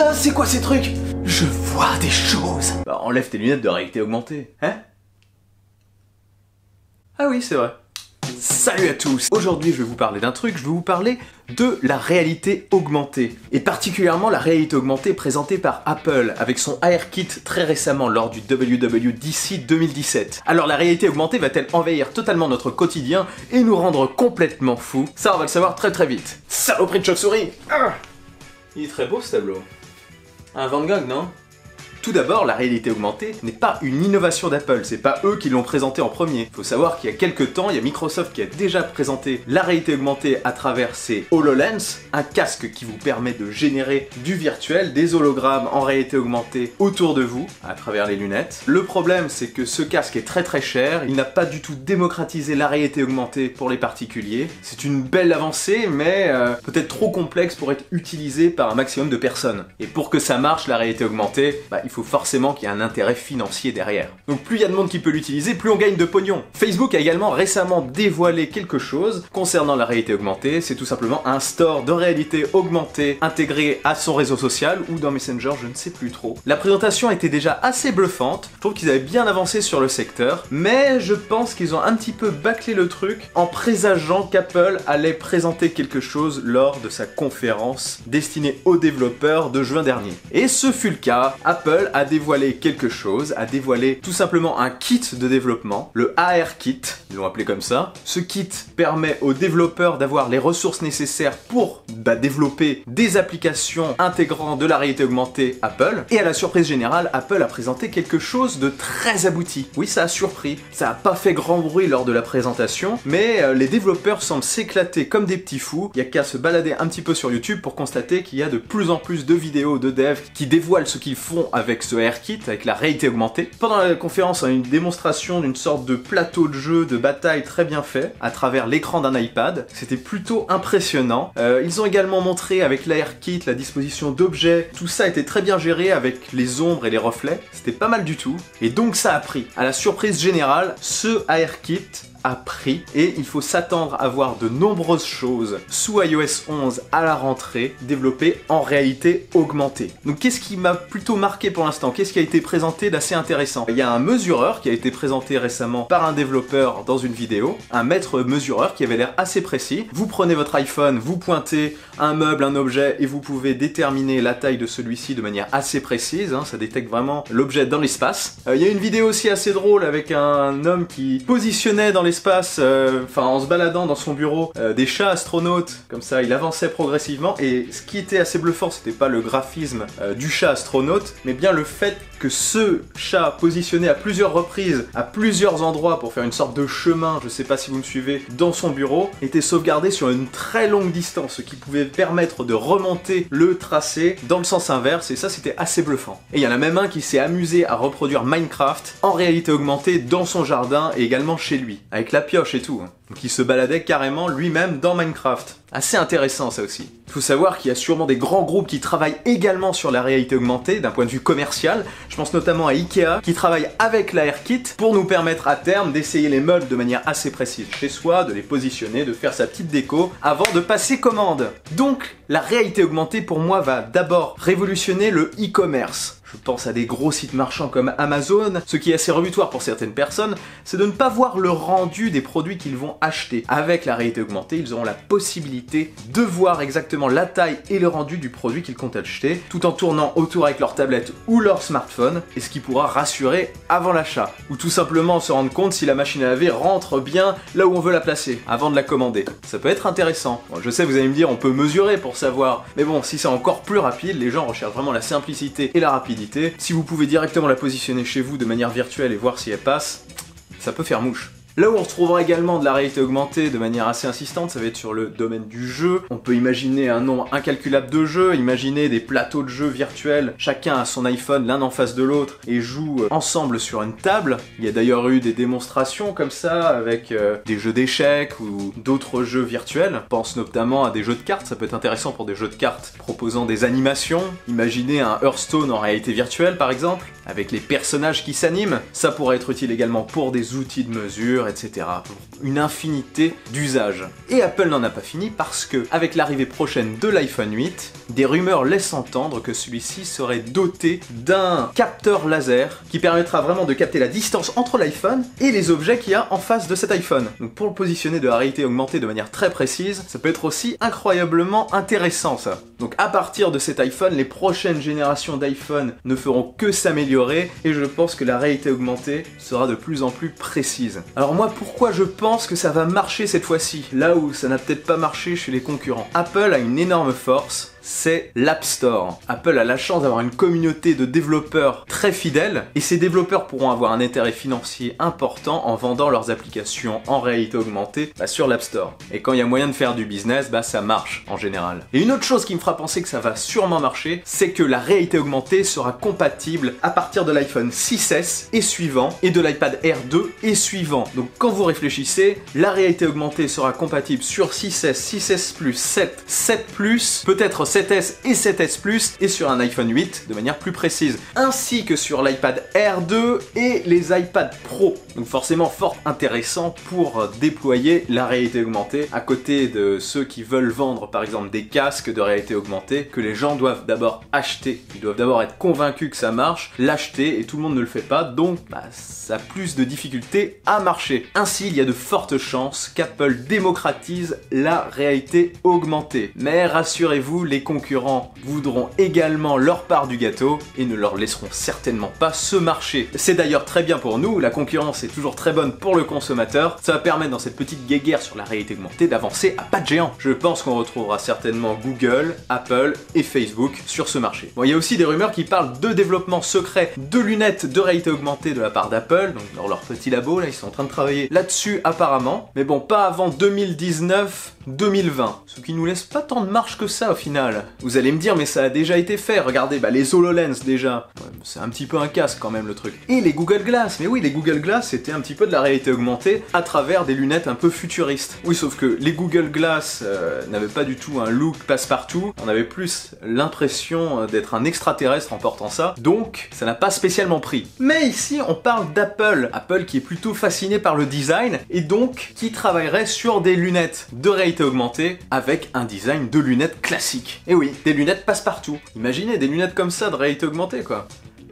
Ah, c'est quoi ces trucs? Je vois des choses. Bah, enlève tes lunettes de réalité augmentée, hein? Ah oui, c'est vrai. Salut à tous! Aujourd'hui, je vais vous parler d'un truc, je vais vous parler de la réalité augmentée. Et particulièrement la réalité augmentée présentée par Apple avec son ARKit très récemment lors du WWDC 2017. Alors la réalité augmentée va-t-elle envahir totalement notre quotidien et nous rendre complètement fous? Ça, on va le savoir très très vite. Saloperie de chauve-souris! Ah, il est très beau ce tableau. Un Van Gogh, non? Tout d'abord, la réalité augmentée n'est pas une innovation d'Apple, c'est pas eux qui l'ont présenté en premier. Faut savoir qu'il y a quelques temps, il y a Microsoft qui a déjà présenté la réalité augmentée à travers ses HoloLens, un casque qui vous permet de générer du virtuel, des hologrammes en réalité augmentée autour de vous, à travers les lunettes. Le problème, c'est que ce casque est très très cher, il n'a pas du tout démocratisé la réalité augmentée pour les particuliers. C'est une belle avancée, mais peut-être trop complexe pour être utilisé par un maximum de personnes. Et pour que ça marche, la réalité augmentée, il faut forcément qu'il y ait un intérêt financier derrière. Donc plus il y a de monde qui peut l'utiliser, plus on gagne de pognon. Facebook a également récemment dévoilé quelque chose concernant la réalité augmentée, c'est tout simplement un store de réalité augmentée intégré à son réseau social ou dans Messenger, je ne sais plus trop. La présentation était déjà assez bluffante, je trouve qu'ils avaient bien avancé sur le secteur, mais je pense qu'ils ont un petit peu bâclé le truc en présageant qu'Apple allait présenter quelque chose lors de sa conférence destinée aux développeurs de juin dernier. Et ce fut le cas, Apple a dévoilé quelque chose, a dévoilé tout simplement un kit de développement, le ARKit, ils l'ont appelé comme ça. Ce kit permet aux développeurs d'avoir les ressources nécessaires pour développer des applications intégrant de la réalité augmentée Apple. Et à la surprise générale, Apple a présenté quelque chose de très abouti. Oui, ça a surpris, ça n'a pas fait grand bruit lors de la présentation, mais les développeurs semblent s'éclater comme des petits fous. Il n'y a qu'à se balader un petit peu sur YouTube pour constater qu'il y a de plus en plus de vidéos de devs qui dévoilent ce qu'ils font avec ce ARKit, avec la réalité augmentée. Pendant la conférence, on a eu une démonstration d'une sorte de plateau de jeu, de bataille très bien fait, à travers l'écran d'un iPad. C'était plutôt impressionnant. Ils ont également montré avec l'ARKit la disposition d'objets. Tout ça était très bien géré avec les ombres et les reflets. C'était pas mal du tout. Et donc ça a pris. À la surprise générale, ce ARKit a pris et il faut s'attendre à voir de nombreuses choses sous iOS 11 à la rentrée développées en réalité augmentée. Donc qu'est-ce qui m'a plutôt marqué pour l'instant? Qu'est-ce qui a été présenté d'assez intéressant? Il y a un mesureur qui a été présenté récemment par un développeur dans une vidéo, un maître mesureur qui avait l'air assez précis. Vous prenez votre iPhone, vous pointez un meuble, un objet et vous pouvez déterminer la taille de celui-ci de manière assez précise, ça détecte vraiment l'objet dans l'espace. Il y a une vidéo aussi assez drôle avec un homme qui positionnait dans l'espace, en se baladant dans son bureau, des chats astronautes, comme ça il avançait progressivement, et ce qui était assez bluffant, c'était pas le graphisme du chat astronaute, mais bien le fait que ce chat positionné à plusieurs reprises, à plusieurs endroits pour faire une sorte de chemin, je sais pas si vous me suivez, dans son bureau, était sauvegardé sur une très longue distance, ce qui pouvait permettre de remonter le tracé dans le sens inverse, et ça c'était assez bluffant. Et il y en a même un qui s'est amusé à reproduire Minecraft en réalité augmentée dans son jardin et également chez lui, avec la pioche et tout. Donc il se baladait carrément lui-même dans Minecraft. Assez intéressant ça aussi. Il faut savoir qu'il y a sûrement des grands groupes qui travaillent également sur la réalité augmentée d'un point de vue commercial. Je pense notamment à Ikea qui travaille avec l'ARKit pour nous permettre à terme d'essayer les meubles de manière assez précise chez soi, de les positionner, de faire sa petite déco avant de passer commande. Donc la réalité augmentée pour moi va d'abord révolutionner le e-commerce. Je pense à des gros sites marchands comme Amazon. Ce qui est assez rebutoire pour certaines personnes, c'est de ne pas voir le rendu des produits qu'ils vont acheter. Avec la réalité augmentée, ils auront la possibilité de voir exactement la taille et le rendu du produit qu'ils comptent acheter, tout en tournant autour avec leur tablette ou leur smartphone, et ce qui pourra rassurer avant l'achat. Ou tout simplement se rendre compte si la machine à laver rentre bien là où on veut la placer, avant de la commander. Ça peut être intéressant. Bon, je sais, vous allez me dire, on peut mesurer pour savoir, mais bon, si c'est encore plus rapide, les gens recherchent vraiment la simplicité et la rapidité. Si vous pouvez directement la positionner chez vous de manière virtuelle et voir si elle passe, ça peut faire mouche. Là où on retrouvera également de la réalité augmentée de manière assez insistante, ça va être sur le domaine du jeu. On peut imaginer un nombre incalculable de jeux, imaginer des plateaux de jeux virtuels, chacun a son iPhone l'un en face de l'autre et joue ensemble sur une table. Il y a d'ailleurs eu des démonstrations comme ça avec des jeux d'échecs ou d'autres jeux virtuels. Je pense notamment à des jeux de cartes, ça peut être intéressant pour des jeux de cartes proposant des animations. Imaginez un Hearthstone en réalité virtuelle par exemple, avec les personnages qui s'animent. Ça pourrait être utile également pour des outils de mesure etc. Une infinité d'usages. Et Apple n'en a pas fini parce que, avec l'arrivée prochaine de l'iPhone 8, des rumeurs laissent entendre que celui-ci serait doté d'un capteur laser qui permettra vraiment de capter la distance entre l'iPhone et les objets qu'il y a en face de cet iPhone. Donc pour le positionner de la réalité augmentée de manière très précise, ça peut être aussi incroyablement intéressant ça. Donc à partir de cet iPhone, les prochaines générations d'iPhone ne feront que s'améliorer et je pense que la réalité augmentée sera de plus en plus précise. Alors moi, pourquoi je pense que ça va marcher cette fois-ci, là où ça n'a peut-être pas marché chez les concurrents? Apple a une énorme force, c'est l'App Store. Apple a la chance d'avoir une communauté de développeurs très fidèles et ces développeurs pourront avoir un intérêt financier important en vendant leurs applications en réalité augmentée sur l'App Store. Et quand il y a moyen de faire du business, ça marche en général. Et une autre chose qui me fera penser que ça va sûrement marcher, c'est que la réalité augmentée sera compatible à partir de l'iPhone 6S et suivant et de l'iPad Air 2 et suivant. Donc quand vous réfléchissez, la réalité augmentée sera compatible sur 6S, 6S Plus, 7, 7 Plus, peut-être 7S et 7S Plus et sur un iPhone 8 de manière plus précise, ainsi que sur l'iPad Air 2 et les iPad Pro. Donc forcément fort intéressant pour déployer la réalité augmentée à côté de ceux qui veulent vendre par exemple des casques de réalité augmentée que les gens doivent d'abord acheter. Ils doivent d'abord être convaincus que ça marche, l'acheter et tout le monde ne le fait pas, donc ça a plus de difficultés à marcher. Ainsi, il y a de fortes chances qu'Apple démocratise la réalité augmentée. Mais rassurez-vous, les concurrents voudront également leur part du gâteau et ne leur laisseront certainement pas ce marché. C'est d'ailleurs très bien pour nous, la concurrence est toujours très bonne pour le consommateur, ça va permettre dans cette petite guéguerre sur la réalité augmentée d'avancer à pas de géant. Je pense qu'on retrouvera certainement Google, Apple et Facebook sur ce marché. Bon, il y a aussi des rumeurs qui parlent de développement secret de lunettes de réalité augmentée de la part d'Apple, donc dans leur petit labo, là ils sont en train de travailler là-dessus apparemment, mais bon, pas avant 2019-2020, ce qui nous laisse pas tant de marge que ça au final. Vous allez me dire, mais ça a déjà été fait, regardez, les HoloLens déjà, ouais, c'est un petit peu un casque quand même le truc. Et les Google Glass, mais oui, les Google Glass c'était un petit peu de la réalité augmentée à travers des lunettes un peu futuristes. Oui, sauf que les Google Glass n'avaient pas du tout un look passe-partout, on avait plus l'impression d'être un extraterrestre en portant ça, donc ça n'a pas spécialement pris. Mais ici on parle d'Apple, Apple qui est plutôt fasciné par le design et donc qui travaillerait sur des lunettes de réalité augmentée avec un design de lunettes classique. Et oui, des lunettes passe-partout. Imaginez des lunettes comme ça de réalité augmentée quoi.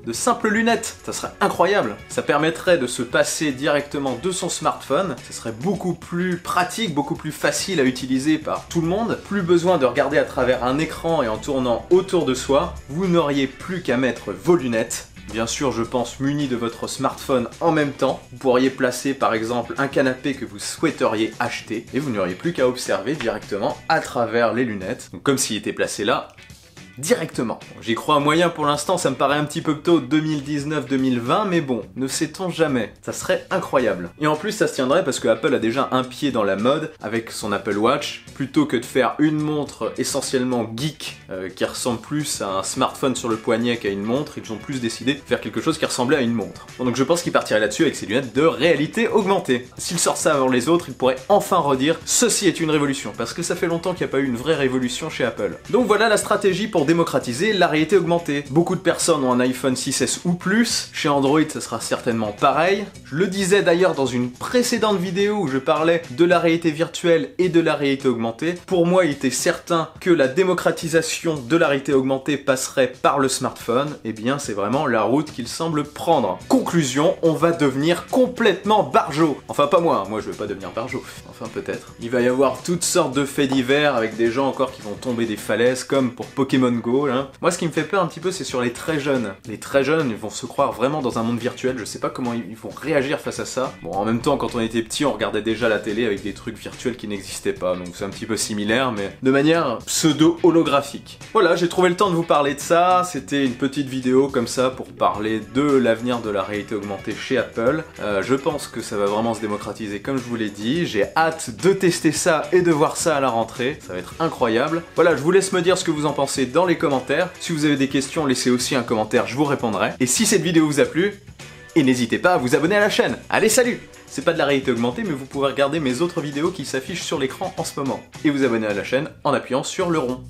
De simples lunettes, ça serait incroyable. Ça permettrait de se passer directement de son smartphone, ça serait beaucoup plus pratique, beaucoup plus facile à utiliser par tout le monde. Plus besoin de regarder à travers un écran et en tournant autour de soi, vous n'auriez plus qu'à mettre vos lunettes. Bien sûr, je pense muni de votre smartphone en même temps. Vous pourriez placer par exemple un canapé que vous souhaiteriez acheter et vous n'auriez plus qu'à observer directement à travers les lunettes. Donc comme s'il était placé là, directement. J'y crois un moyen pour l'instant, ça me paraît un petit peu tôt 2019-2020, mais bon, ne sait-on jamais. Ça serait incroyable. Et en plus, ça se tiendrait parce que Apple a déjà un pied dans la mode avec son Apple Watch, plutôt que de faire une montre essentiellement geek qui ressemble plus à un smartphone sur le poignet qu'à une montre, ils ont plus décidé de faire quelque chose qui ressemblait à une montre. Bon, donc je pense qu'il partirait là-dessus avec ses lunettes de réalité augmentée. S'il sort ça avant les autres, il pourrait enfin redire « Ceci est une révolution », parce que ça fait longtemps qu'il n'y a pas eu une vraie révolution chez Apple. Donc voilà la stratégie pour démocratiser la réalité augmentée. Beaucoup de personnes ont un iPhone 6S ou plus, chez Android ça sera certainement pareil. Je le disais d'ailleurs dans une précédente vidéo où je parlais de la réalité virtuelle et de la réalité augmentée. Pour moi, il était certain que la démocratisation de la réalité augmentée passerait par le smartphone. Eh bien, c'est vraiment la route qu'il semble prendre. Conclusion, on va devenir complètement barjot. Enfin, pas moi je vais pas devenir barjot. Enfin, peut-être. Il va y avoir toutes sortes de faits divers avec des gens encore qui vont tomber des falaises, comme pour Pokémon Go, là. Moi, ce qui me fait peur un petit peu, c'est sur les très jeunes. Les très jeunes, ils vont se croire vraiment dans un monde virtuel. Je sais pas comment ils vont réagir face à ça. Bon, en même temps, quand on était petit, on regardait déjà la télé avec des trucs virtuels qui n'existaient pas, donc c'est un petit peu similaire, mais de manière pseudo-holographique. Voilà, j'ai trouvé le temps de vous parler de ça. C'était une petite vidéo comme ça pour parler de l'avenir de la réalité augmentée chez Apple. Je pense que ça va vraiment se démocratiser, comme je vous l'ai dit. J'ai hâte de tester ça et de voir ça à la rentrée. Ça va être incroyable. Voilà, je vous laisse me dire ce que vous en pensez dans les commentaires. Si vous avez des questions, laissez aussi un commentaire, je vous répondrai. Et si cette vidéo vous a plu, et n'hésitez pas à vous abonner à la chaîne. Allez, salut! C'est pas de la réalité augmentée, mais vous pouvez regarder mes autres vidéos qui s'affichent sur l'écran en ce moment. Et vous abonner à la chaîne en appuyant sur le rond.